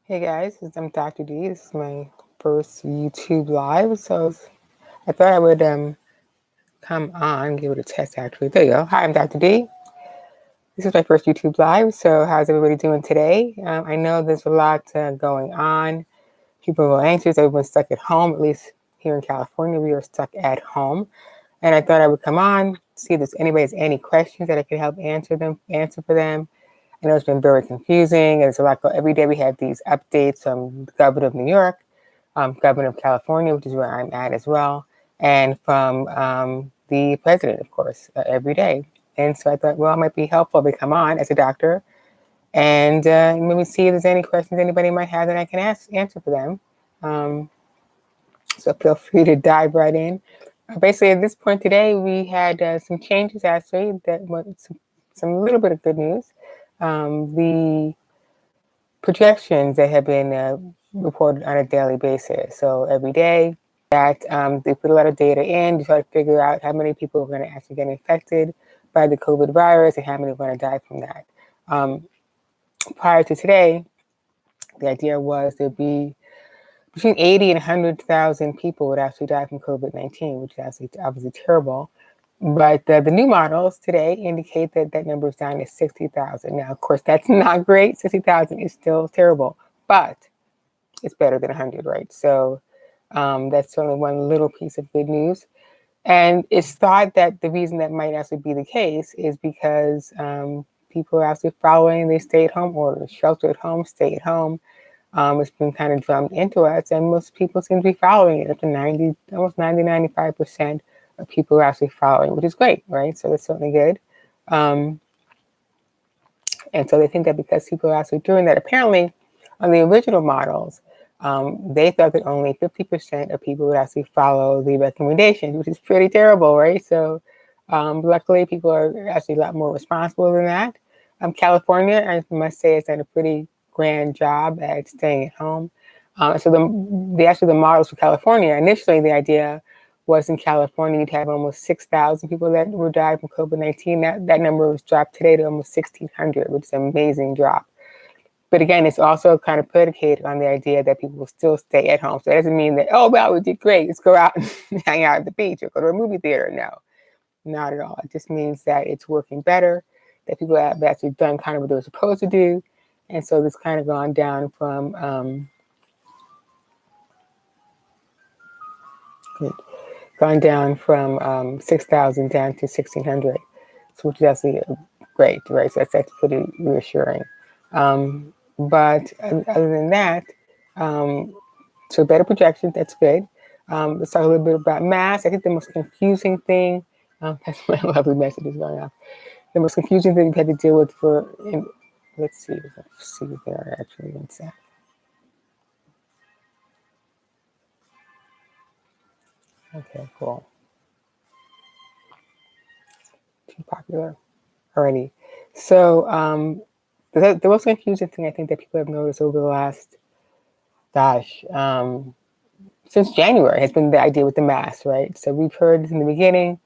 Hey guys, I'm Dr. D. This is my first YouTube live, so I thought I would come on, give it a test actually. There you go. Hi, I'm Dr. D. This is my first YouTube live, so how's everybody doing today? I know there's a lot going on. People are anxious, everyone's stuck at home, at least here in California, we are stuck at home. And I thought I would come on, see if anybody has any questions that I could help answer for them. I know it's been very confusing. There's a lot every day we have these updates from the governor of New York, governor of California, which is where I'm at as well, and from the president, of course, every day. And so I thought, well, it might be helpful to come on as a doctor and maybe see if there's any questions anybody might have that I can answer for them. So feel free to dive right in. Basically, at this point today, we had some changes actually that some little bit of good news. The projections that have been reported on a daily basis. So every day that they put a lot of data in to try to figure out how many people are going to actually get infected by the COVID virus and how many are going to die from that. Prior to today, the idea was there'd be between 80 and 100,000 people would actually die from COVID-19, which is obviously terrible. But the new models today indicate that that number is down to 60,000. Now, of course, that's not great. 60,000 is still terrible, but it's better than 100, right? So that's certainly one little piece of good news. And it's thought that the reason that might actually be the case is because people are actually following the stay-at-home orders, shelter at home, stay at home. It's been kind of drummed into us, and most people seem to be following it. Up to 90, almost 90, 95% of people are actually following, which is great, right? So that's certainly good. And so they think that because people are actually doing that, apparently on the original models, they thought that only 50% of people would actually follow the recommendations, which is pretty terrible, right? So luckily, people are actually a lot more responsible than that. California, I must say, has done a pretty grand job at staying at home. So the models for California, initially the idea was in California, you'd have almost 6,000 people that were died from COVID-19. That number was dropped today to almost 1,600, which is an amazing drop. But again, it's also kind of predicated on the idea that people will still stay at home. So that doesn't mean that, oh, well, we did great. Let's go out and hang out at the beach or go to a movie theater. No, not at all. It just means that it's working better, that people have actually done kind of what they're supposed to do. And so it's kind of gone down from 6,000 down to 1,600, so which is actually great, right? So that's pretty reassuring. But other than that, so better projections, that's good. Let's talk a little bit about masks. I think the most confusing thing, that's my lovely messages going off. The most confusing thing we've had to deal with let's see there actually, one sec. Okay, cool. Too popular already. So the most confusing thing I think that people have noticed over the last, since January has been the idea with the mask, right? So we've heard in the beginning,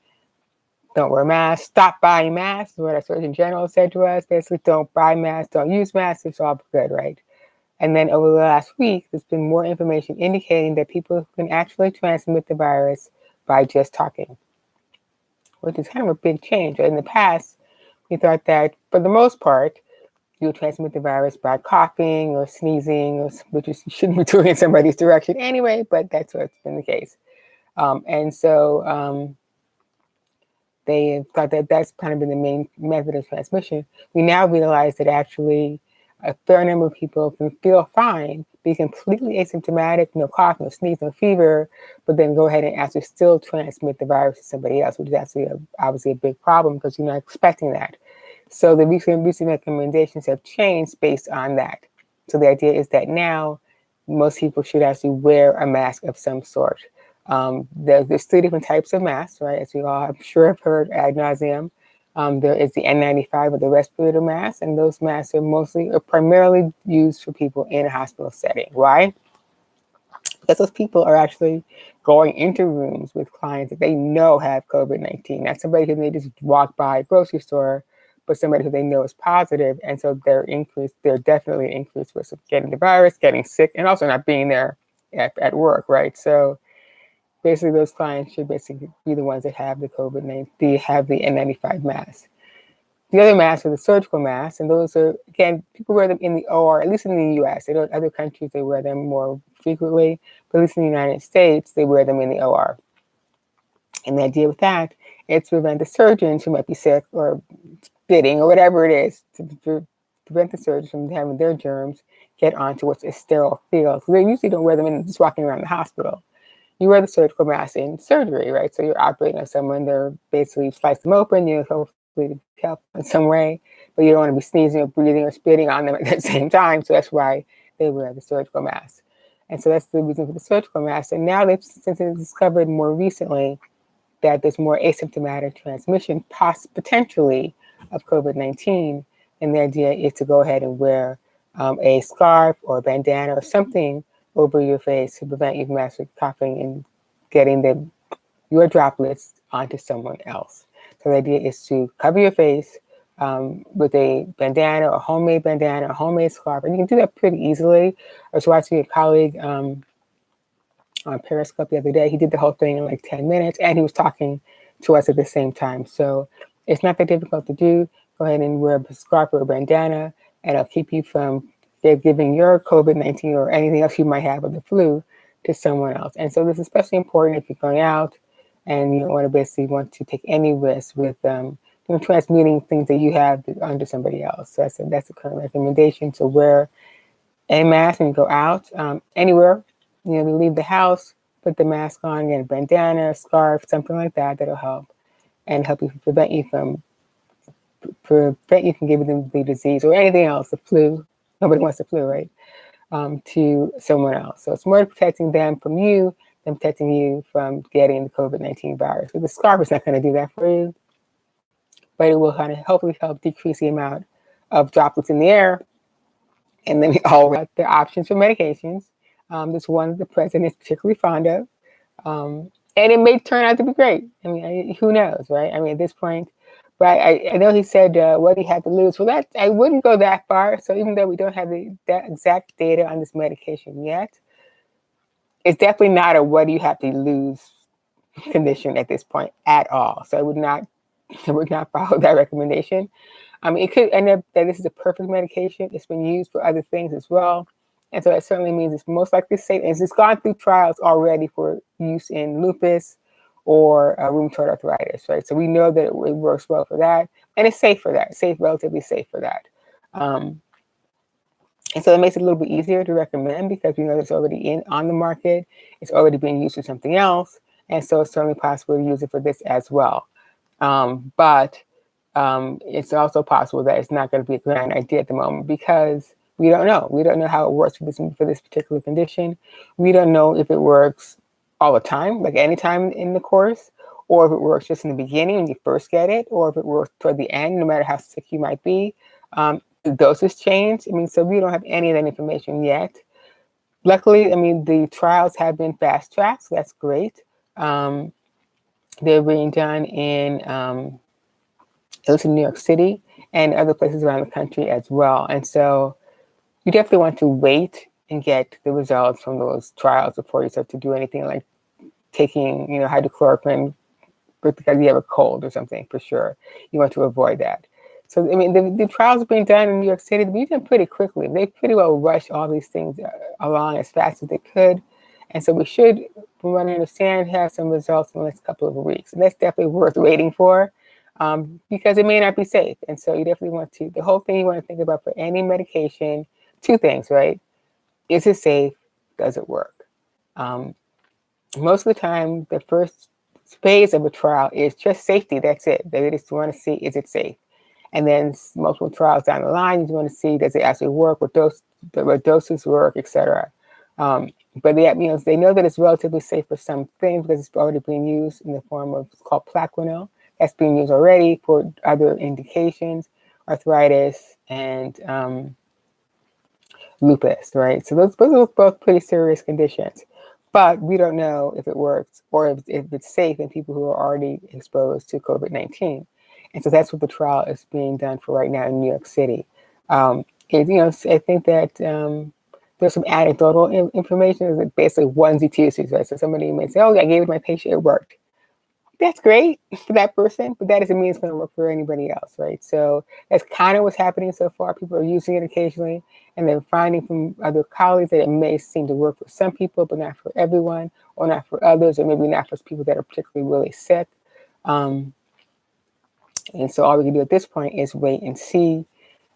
don't wear masks, stop buying masks, is what our Surgeon General said to us. Basically, don't buy masks, don't use masks, it's all good, right? And then over the last week, there's been more information indicating that people can actually transmit the virus by just talking, which is kind of a big change. In the past, we thought that for the most part, you would transmit the virus by coughing or sneezing, which you shouldn't be doing in somebody's direction anyway, but that's what's been the case. And so they thought that that's kind of been the main method of transmission. We now realize that actually a fair number of people can feel fine, be completely asymptomatic, no cough, no sneeze, no fever, but then go ahead and actually still transmit the virus to somebody else, which is actually obviously a big problem because you're not expecting that. So the recent recommendations have changed based on that. So the idea is that now most people should actually wear a mask of some sort. There's three different types of masks, right? As we all, I'm sure, have heard ad nauseum. There is the N95 or the respirator mask, and those masks are primarily used for people in a hospital setting. Why? Because those people are actually going into rooms with clients that they know have COVID-19. Not somebody who may just walk by a grocery store, but somebody who they know is positive, and so they're definitely increased risk of getting the virus, getting sick, and also not being there at work, right? So basically, those clients should basically be the ones that have the COVID-19, have the N95 mask. The other masks are the surgical masks, and those are, again, people wear them in the OR, at least in the US. I know in other countries they wear them more frequently, but at least in the United States, they wear them in the OR. And the idea with that is to prevent the surgeons who might be sick or spitting or whatever it is, to prevent the surgeons from having their germs get onto what's a sterile field. So they usually don't wear them in just walking around the hospital. You wear the surgical mask in surgery, right? So you're operating on someone, they're basically slice them open, you hopefully to help in some way, but you don't want to be sneezing or breathing or spitting on them at the same time. So that's why they wear the surgical mask. And so that's the reason for the surgical mask. And now since it's discovered more recently that there's more asymptomatic transmission potentially of COVID-19, and the idea is to go ahead and wear a scarf or a bandana or something over your face to prevent you from actually coughing and getting your droplets onto someone else. So the idea is to cover your face with a bandana, or homemade bandana, or homemade scarf, and you can do that pretty easily. I was watching a colleague on Periscope the other day. He did the whole thing in like 10 minutes, and he was talking to us at the same time. So it's not that difficult to do. Go ahead and wear a scarf or a bandana, and it'll keep you from giving your COVID-19 or anything else you might have of the flu to someone else. And so this is especially important if you're going out and you don't want to take any risk with transmitting things that you have onto somebody else. So that's the current recommendation, to wear a mask when you go out anywhere. You leave the house, put the mask on, get a bandana, scarf, something like that. That'll help you prevent you from giving them the disease or anything else, the flu. Nobody wants the flu, right? To someone else. So it's more protecting them from you than protecting you from getting the COVID-19 virus. So the scarf is not going to do that for you, but it will kind of hopefully help decrease the amount of droplets in the air. And then we all have the options for medications. This one the president is particularly fond of. And it may turn out to be great. I mean, who knows, right? I mean, at this point, but I know he said what he had to lose. Well, that I wouldn't go that far. So even though we don't have that exact data on this medication yet, it's definitely not a what do you have to lose condition at this point at all. So I would not follow that recommendation. I mean, it could end up that this is a perfect medication. It's been used for other things as well. And so that certainly means it's most likely safe. And it's gone through trials already for use in lupus or rheumatoid arthritis, right? So we know that it works well for that. And it's safe for that, relatively safe for that. And so it makes it a little bit easier to recommend because we know it's already on the market. It's already being used for something else. And so it's certainly possible to use it for this as well. But it's also possible that it's not going to be a grand idea at the moment because we don't know. We don't know how it works for this particular condition. We don't know if it works all the time, like any time in the course, or if it works just in the beginning when you first get it, or if it works toward the end, no matter how sick you might be. The doses change. I mean, so we don't have any of that information yet. Luckily, I mean, the trials have been fast tracked, so that's great. They're being done in at least in New York City and other places around the country as well. And so you definitely want to wait and get the results from those trials before you start to do anything like taking, hydrochloroquine because you have a cold or something, for sure. You want to avoid that. So, I mean, the trials are being done in New York City. They've been done pretty quickly. They pretty well rushed all these things along as fast as they could. And so we should, from what I understand, have some results in the next couple of weeks. And that's definitely worth waiting for because it may not be safe. And so you definitely want to, the whole thing you want to think about for any medication, two things, right? Is it safe? Does it work? Most of the time, the first phase of a trial is just safety. That's it. They just want to see, is it safe? And then multiple trials down the line, you want to see, does it actually work? What doses work, et cetera. But they know that it's relatively safe for some things because it's already being used in the form of, it's called Plaquenil. That's being used already for other indications, arthritis and lupus, right? So those are both pretty serious conditions. But we don't know if it works or if it's safe in people who are already exposed to COVID-19. And so that's what the trial is being done for right now in New York City. I think that there's some anecdotal information that basically onesie twosies, right? So somebody may say, "Oh, I gave it to my patient, it worked." That's great for that person, but that doesn't mean it's going to work for anybody else, right? So that's kind of what's happening so far. People are using it occasionally, and they're finding from other colleagues that it may seem to work for some people, but not for everyone, or not for others, or maybe not for people that are particularly really sick. Um, and so all we can do at this point is wait and see.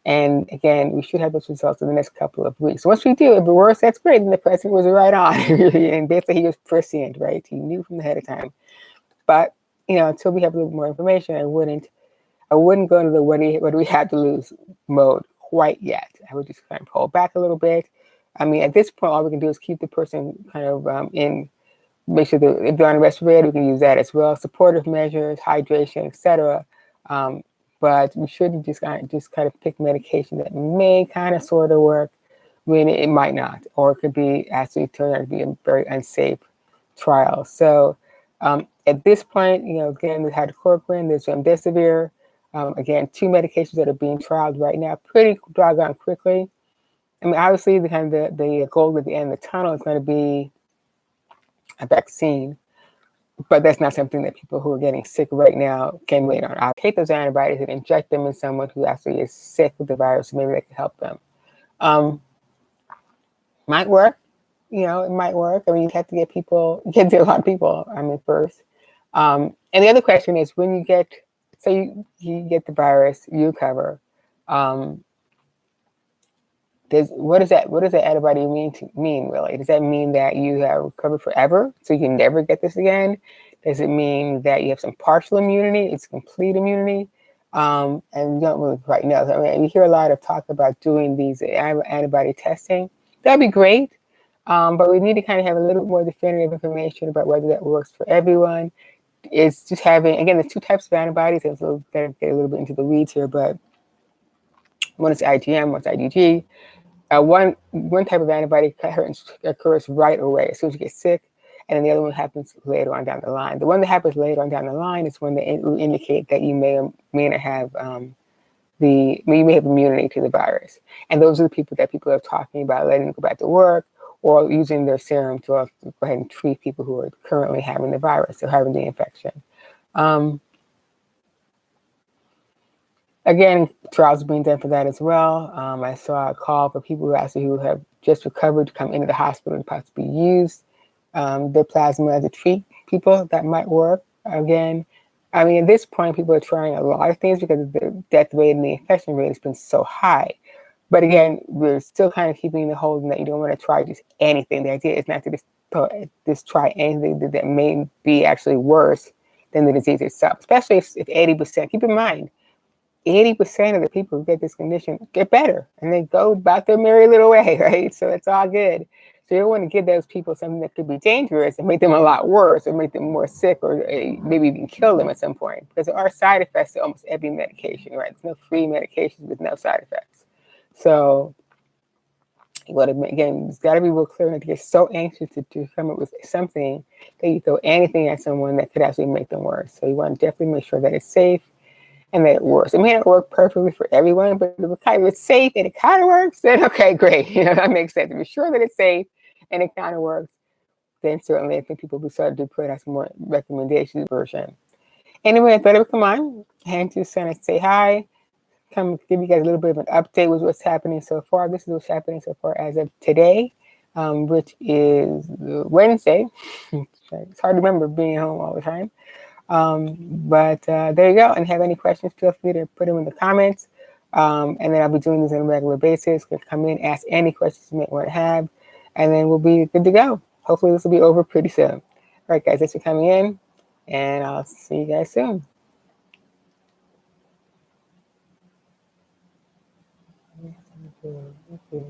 And again, we should have those results in the next couple of weeks. Once we do, if it works, that's great. And the president was right on. And basically, he was prescient, right? He knew from the head of time. But until we have a little more information, I wouldn't go into the what do we have to lose mode quite yet. I would just kind of pull back a little bit. I mean, at this point, all we can do is keep the person kind of make sure that if they're on a respirator, we can use that as well. Supportive measures, hydration, etc. But we shouldn't just kind of pick medication that may kind of sort of work when it might not, or it could be actually turn out to be a very unsafe trial. So at this point, again, there's hydrochloroquine, there's remdesivir. Again, 2 medications that are being trialed right now, pretty doggone quickly. I mean, obviously, the goal at the end of the tunnel is going to be a vaccine, but that's not something that people who are getting sick right now can wait on. I'll take those antibodies and inject them in someone who actually is sick with the virus, so maybe they can help them. Might work. It might work. I mean, you have to get people, you can do a lot of people, first. And the other question is, when you get, say you get the virus, you recover, what does that antibody mean really? Does that mean that you have recovered forever, so you can never get this again? Does it mean that you have some partial immunity? It's complete immunity? And you don't really quite know. I mean, we hear a lot of talk about doing these antibody testing. That'd be great. But we need to kind of have a little more definitive information about whether that works for everyone. It's just having, again, there's 2 types of antibodies. It's a get a little bit into the weeds here, but one is IgM, one's IgG. One type of antibody occurs right away as soon as you get sick, and then the other one happens later on down the line. The one that happens later on down the line is when they indicate that you may not have you may have immunity to the virus, and those are the people that people are talking about letting them go back to work or using their serum to go ahead and treat people who are currently having the virus or having the infection. Again, trials are being done for that as well. I saw a call for people who have just recovered to come into the hospital and possibly use their plasma to treat people. That might work. Again, I mean, at this point, people are trying a lot of things because the death rate and the infection rate has been so high. But again, we're still kind of keeping the hold that you don't want to try just anything. The idea is not to just try anything that may be actually worse than the disease itself, especially if 80%, keep in mind, 80% of the people who get this condition get better and they go about their merry little way, right? So it's all good. So you don't want to give those people something that could be dangerous and make them a lot worse or make them more sick or maybe even kill them at some point, because there are side effects to almost every medication, right? There's no free medications with no side effects. So again, it's got to be real clear not to get so anxious to come up with something that you throw anything at someone that could actually make them worse. So you want to definitely make sure that it's safe and that it works. It may not work perfectly for everyone, but if it's safe and it kind of works, then okay, great. That makes sense. To be sure that it's safe and it kind of works, then certainly I think people will start to put out some more recommendations version. Anyway, I thought I would come on and just kind of say hi, come give you guys a little bit of an update with what's happening so far. This is what's happening so far as of today, which is Wednesday. It's hard to remember being home all the time. But there you go. And if you have any questions, feel free to put them in the comments. And then I'll be doing this on a regular basis. You can come in, ask any questions you might want to have, and then we'll be good to go. Hopefully this will be over pretty soon. All right, guys, thanks for coming in, and I'll see you guys soon. Okay.